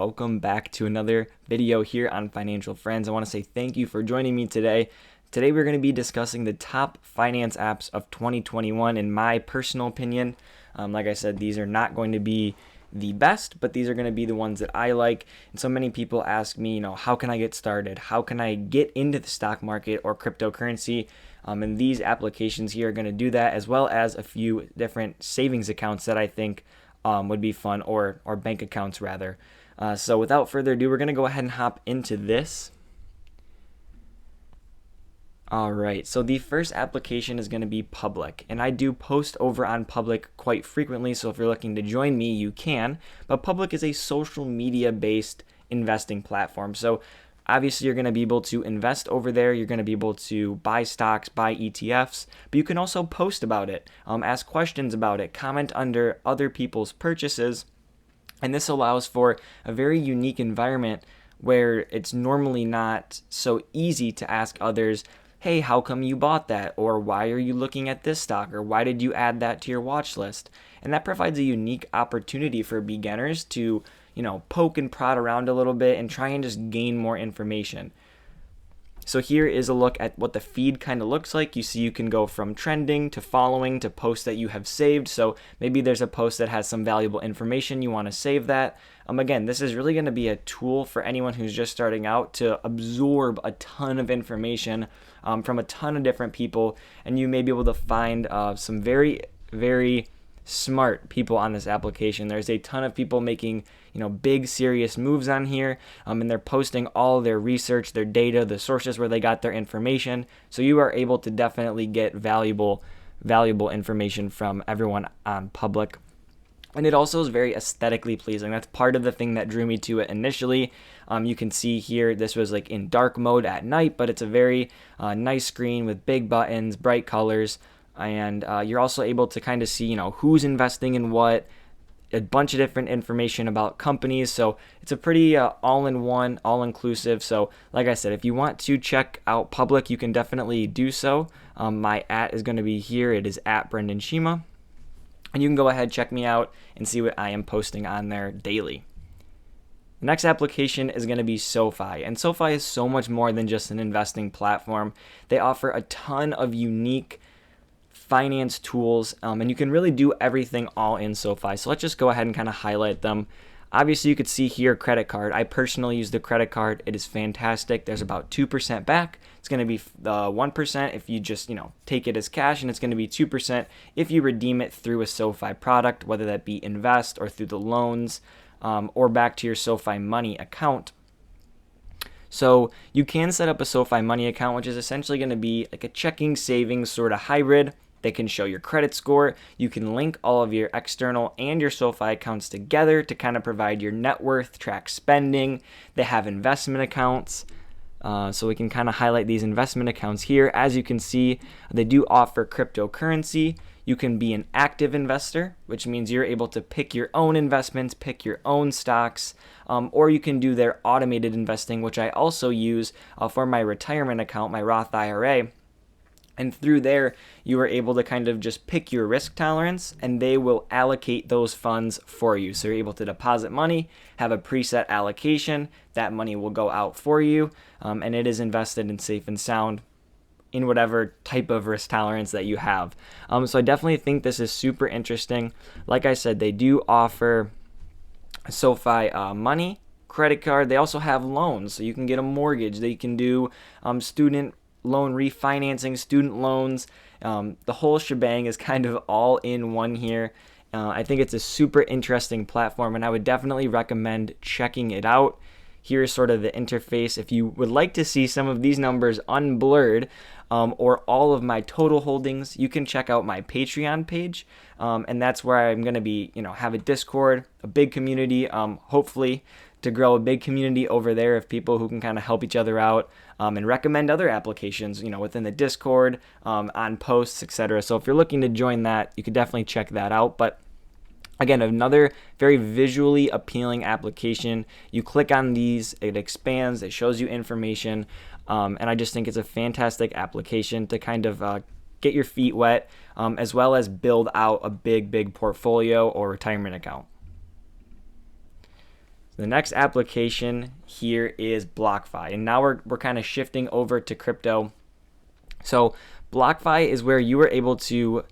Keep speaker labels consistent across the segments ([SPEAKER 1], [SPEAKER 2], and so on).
[SPEAKER 1] Welcome back to another video here on Financial Friends. I want to say thank you for joining me today. Today we're going to be discussing the top finance apps of 2021 in my personal opinion. Like I said, these are not going to be the best, but these are going to be the ones that I like. And so many people ask me, how can I get started? How can I get into the stock market or cryptocurrency? And these applications here are going to do that, as well as a few different savings accounts that I think would be fun, or bank accounts rather. So without further ado, we're going to go ahead and hop into this. Alright, so the first application is going to be Public, and I do post over on Public quite frequently, so if you're looking to join me, you can. But Public is a social media based investing platform, so obviously you're going to be able to invest over there, you're going to be able to buy stocks, buy ETFs, but you can also post about it, ask questions about it, comment under other people's purchases, and this allows for a very unique environment where it's normally not so easy to ask others, hey, how come you bought that? Or why are you looking at this stock? Or why did you add that to your watch list? And that provides a unique opportunity for beginners to, poke and prod around a little bit and try and just gain more information. So here is a look at what the feed kind of looks like. You see you can go from trending to following to posts that you have saved. So maybe there's a post that has some valuable information, you want to save that. Again, this is really going to be a tool for anyone who's just starting out to absorb a ton of information from a ton of different people. And you may be able to find some very, very smart people on this application. There's a ton of people making big serious moves on here, and they're posting all their research, their data, the sources where they got their information, so you are able to definitely get valuable information from everyone on Public. And it also is very aesthetically pleasing. That's part of the thing that drew me to it initially. You can see here this was like in dark mode at night, but it's a very nice screen with big buttons, bright colors, and you're also able to kind of see who's investing in what, a bunch of different information about companies. So it's a pretty all-in-one, all-inclusive. So like I said, if you want to check out Public, you can definitely do so. My @ is going to be here. It is @BrendanShima. And you can go ahead, check me out, and see what I am posting on there daily. The next application is going to be SoFi. And SoFi is so much more than just an investing platform. They offer a ton of unique finance tools, and you can really do everything all in SoFi. So let's just go ahead and kind of highlight them. Obviously, you could see here credit card. I personally use the credit card. It is fantastic. There's about 2% back. It's going to be 1% if you just take it as cash, and it's going to be 2% if you redeem it through a SoFi product, whether that be invest or through the loans, or back to your SoFi Money account. So you can set up a SoFi Money account, which is essentially going to be like a checking savings sort of hybrid. They can show your credit score. You can link all of your external and your SoFi accounts together to kind of provide your net worth, track spending. They have investment accounts. So we can kind of highlight these investment accounts here. As you can see, they do offer cryptocurrency. You can be an active investor, which means you're able to pick your own investments, pick your own stocks, or you can do their automated investing, which I also use for my retirement account, my Roth IRA. And through there, you are able to kind of just pick your risk tolerance, and they will allocate those funds for you. So you're able to deposit money, have a preset allocation. That money will go out for you, and it is invested in safe and sound in whatever type of risk tolerance that you have. So I definitely think this is super interesting. Like I said, they do offer SoFi Money, credit card. They also have loans, so you can get a mortgage. They can do student loan refinancing, student loans. The whole shebang is kind of all in one here. I think it's a super interesting platform, and I would definitely recommend checking it out. Here's sort of the interface. If you would like to see some of these numbers unblurred, or all of my total holdings, you can check out my Patreon page, and that's where I'm going to be, have a Discord, a big community, hopefully to grow a big community over there of people who can kind of help each other out, and recommend other applications, within the Discord, on posts, etc. So if you're looking to join that, you could definitely check that out. But again, another very visually appealing application. You click on these, it expands, it shows you information, and I just think it's a fantastic application to kind of get your feet wet, as well as build out a big portfolio or retirement account. The next application here is BlockFi, and now we're kind of shifting over to crypto. So BlockFi is where you are able to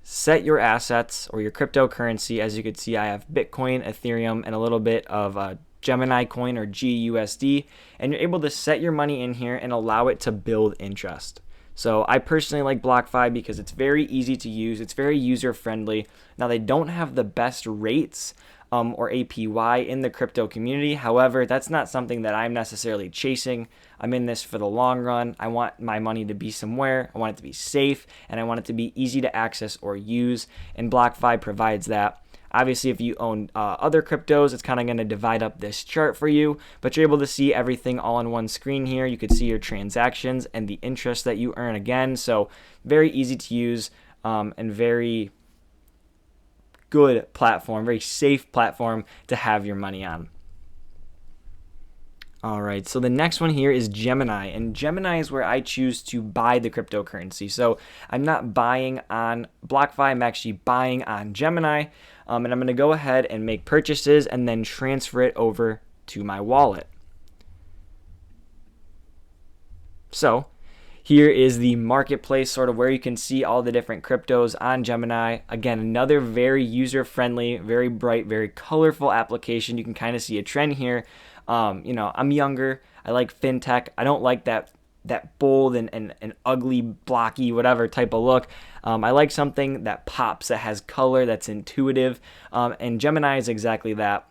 [SPEAKER 1] set your assets or your cryptocurrency. As you can see, I have Bitcoin, Ethereum, and a little bit of Gemini coin or GUSD, and you're able to set your money in here and allow it to build interest. So I personally like BlockFi because it's very easy to use. It's very user friendly. Now they don't have the best rates or APY in the crypto community. However, that's not something that I'm necessarily chasing. I'm in this for the long run. I want my money to be somewhere. I want it to be safe, and I want it to be easy to access or use, and BlockFi provides that. Obviously, if you own other cryptos, it's kind of going to divide up this chart for you, but you're able to see everything all on one screen here. You could see your transactions and the interest that you earn again. So very easy to use and very good platform, very safe platform to have your money on. All right, so the next one here is Gemini, and Gemini is where I choose to buy the cryptocurrency. So I'm not buying on BlockFi, I'm actually buying on Gemini, and I'm going to go ahead and make purchases and then transfer it over to my wallet. So here is the marketplace, sort of where you can see all the different cryptos on Gemini. Again, another very user-friendly, very bright, very colorful application. You can kind of see a trend here. I'm younger. I like fintech. I don't like that bold and ugly, blocky, whatever type of look. I like something that pops, that has color, that's intuitive. And Gemini is exactly that.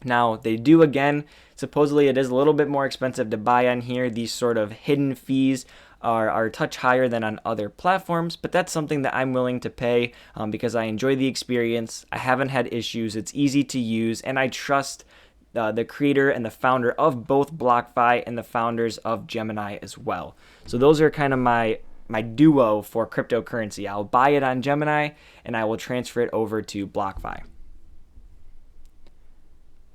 [SPEAKER 1] Now, they do, again, supposedly it is a little bit more expensive to buy on here. These sort of hidden fees are a touch higher than on other platforms, but that's something that I'm willing to pay because I enjoy the experience. I haven't had issues. It's easy to use, and I trust the creator and the founder of both BlockFi and the founders of Gemini as well. So those are kind of my duo for cryptocurrency. I'll buy it on Gemini, and I will transfer it over to BlockFi.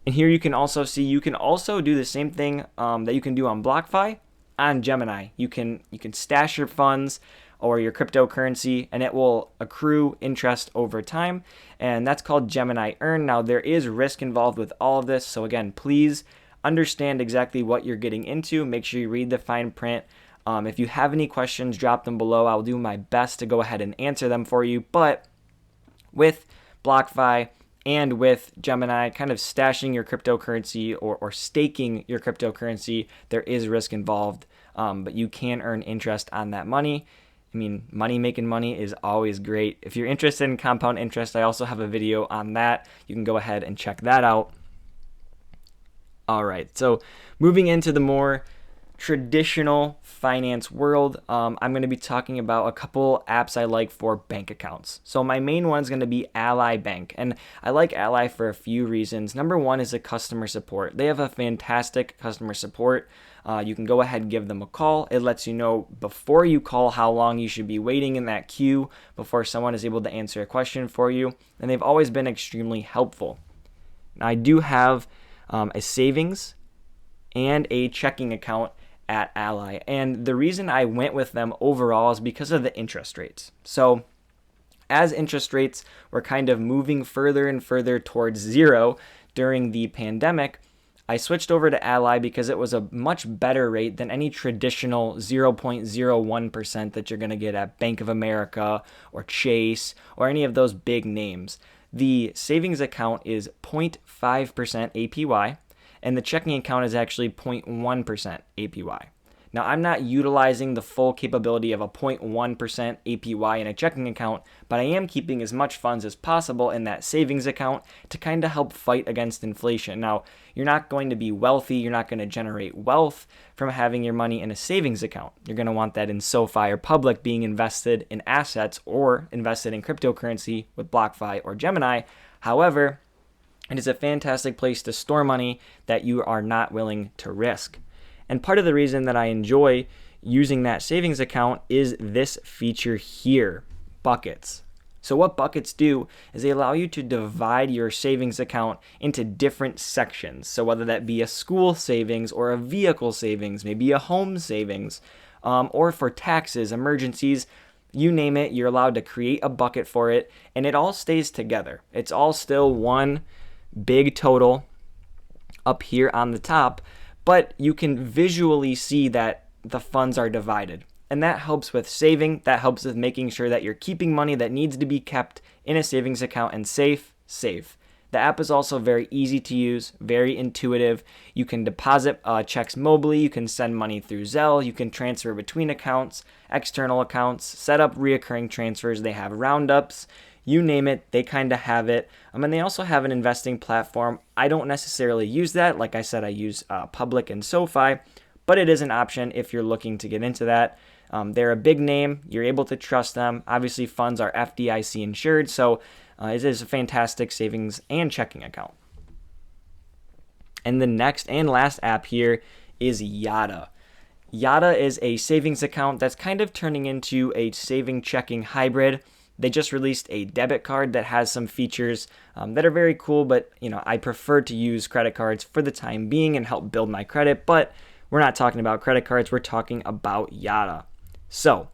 [SPEAKER 1] And here you can also see, you can also do the same thing that you can do on BlockFi on Gemini. You can stash your funds or your cryptocurrency, and it will accrue interest over time, and that's called Gemini Earn. Now, there is risk involved with all of this, so again, please understand exactly what you're getting into. Make sure you read the fine print. If you have any questions, drop them below. I'll do my best to go ahead and answer them for you, but with BlockFi and with Gemini, kind of stashing your cryptocurrency or staking your cryptocurrency, there is risk involved, but you can earn interest on that money. I mean, making money is always great. If you're interested in compound interest, I also have a video on that. You can go ahead and check that out. All right, so moving into the more traditional finance world, I'm going to be talking about a couple apps I like for bank accounts. So my main one is going to be Ally Bank, and I like Ally for a few reasons. Number one is the customer support. They have a fantastic customer support. You can go ahead and give them a call. It lets you know before you call how long you should be waiting in that queue before someone is able to answer a question for you, and they've always been extremely helpful. Now, I do have a savings and a checking account at Ally, and the reason I went with them overall is because of the interest rates. So as interest rates were kind of moving further and further towards zero during the pandemic, I switched over to Ally because it was a much better rate than any traditional 0.01% that you're going to get at Bank of America or Chase or any of those big names. The savings account is 0.5% APY, and the checking account is actually 0.1% APY. Now, I'm not utilizing the full capability of a 0.1% APY in a checking account, but I am keeping as much funds as possible in that savings account to kind of help fight against inflation. Now, you're not going to be wealthy, you're not going to generate wealth from having your money in a savings account. You're going to want that in SoFi or Public, being invested in assets or invested in cryptocurrency with BlockFi or Gemini. However, it is a fantastic place to store money that you are not willing to risk. And part of the reason that I enjoy using that savings account is this feature here, buckets. So what buckets do is they allow you to divide your savings account into different sections. So whether that be a school savings or a vehicle savings, maybe a home savings, or for taxes, emergencies, you name it, you're allowed to create a bucket for it, and it all stays together. It's all still one big total. up here on the top, but you can visually see that the funds are divided. And that helps with saving. That helps with making sure that you're keeping money that needs to be kept in a savings account and safe. The app is also very easy to use, very intuitive. You can deposit checks mobily. You can send money through Zelle. You can transfer between accounts, external accounts, set up reoccurring transfers. They have roundups. You name it, they kind of have it. And they also have an investing platform. I don't necessarily use that. Like I said, I use Public and SoFi, but it is an option if you're looking to get into that. They're a big name. You're able to trust them. Obviously, funds are FDIC insured, so it is a fantastic savings and checking account. And the next and last app here is Yada. Yada is a savings account that's kind of turning into a saving checking hybrid. They just released a debit card that has some features that are very cool, but I prefer to use credit cards for the time being and help build my credit. But we're not talking about credit cards, we're talking about Yada. So,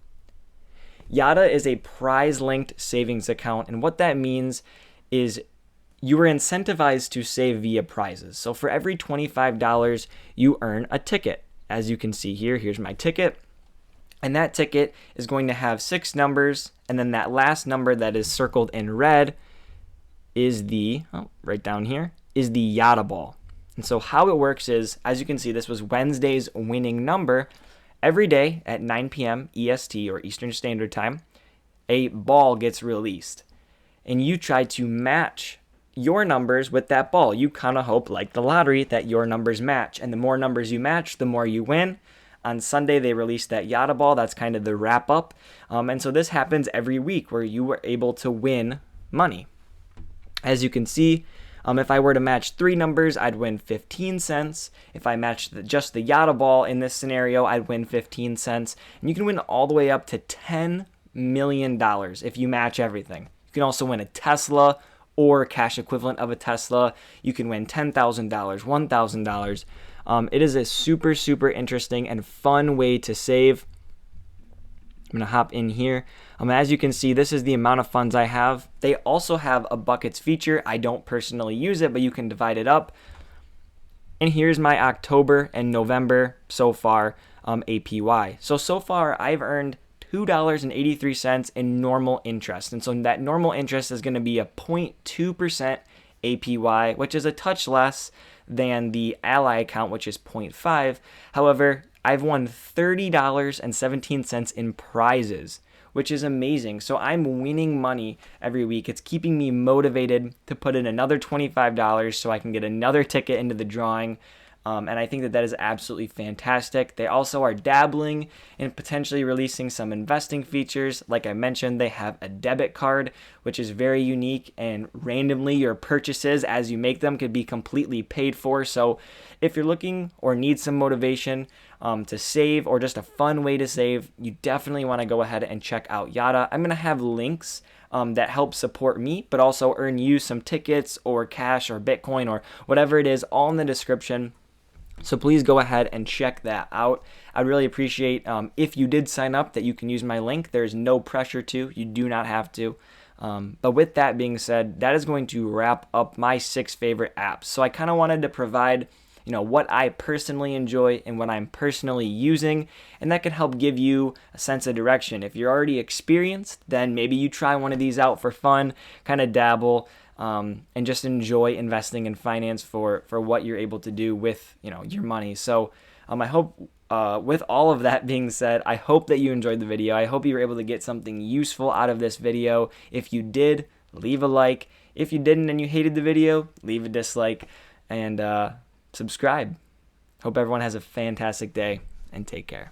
[SPEAKER 1] Yada is a prize-linked savings account, and what that means is you are incentivized to save via prizes. So for every $25, you earn a ticket. As you can see here, here's my ticket. And that ticket is going to have 6 numbers, and then that last number that is circled in red is right down here, is the Yada ball. And so how it works is, as you can see, this was Wednesday's winning number. Every day at 9 p.m. EST, or Eastern Standard Time, a ball gets released. And you try to match your numbers with that ball. You kind of hope, like the lottery, that your numbers match. And the more numbers you match, the more you win. On Sunday, they released that Yada ball. That's kind of the wrap up. And so this happens every week where you were able to win money. As you can see, if I were to match 3 numbers, I'd win 15 cents. If I matched just the Yada ball in this scenario, I'd win 15 cents. And you can win all the way up to $10 million if you match everything. You can also win a Tesla or cash equivalent of a Tesla. You can win $10,000, $1,000. It is a super, super interesting and fun way to save. I'm going to hop in here. As you can see, this is the amount of funds I have. They also have a buckets feature. I don't personally use it, but you can divide it up. And here's my October and November so far APY. So far, I've earned $2.83 in normal interest. And so that normal interest is going to be a 0.2% APY, which is a touch less than the Ally account, which is 0.5. However, I've won $30.17 in prizes, which is amazing. So I'm winning money every week. It's keeping me motivated to put in another $25 so I can get another ticket into the drawing. And I think that is absolutely fantastic. They also are dabbling in potentially releasing some investing features. Like I mentioned, they have a debit card, which is very unique, and randomly your purchases as you make them could be completely paid for. So if you're looking or need some motivation to save, or just a fun way to save, you definitely want to go ahead and check out Yada. I'm going to have links that help support me, but also earn you some tickets or cash or Bitcoin or whatever it is, all in the description. So please go ahead and check that out. I'd really appreciate if you did sign up that you can use my link. There's no pressure to. You do not have to. But with that being said, that is going to wrap up my 6 favorite apps. So I kind of wanted to provide what I personally enjoy and what I'm personally using, and that could help give you a sense of direction. If you're already experienced, then maybe you try one of these out for fun, kind of dabble, and just enjoy investing in finance for what you're able to do with your money. So I hope with all of that being said, I hope that you enjoyed the video. I hope you were able to get something useful out of this video. If you did, leave a like. If you didn't and you hated the video, leave a dislike, and subscribe. Hope everyone has a fantastic day, and take care.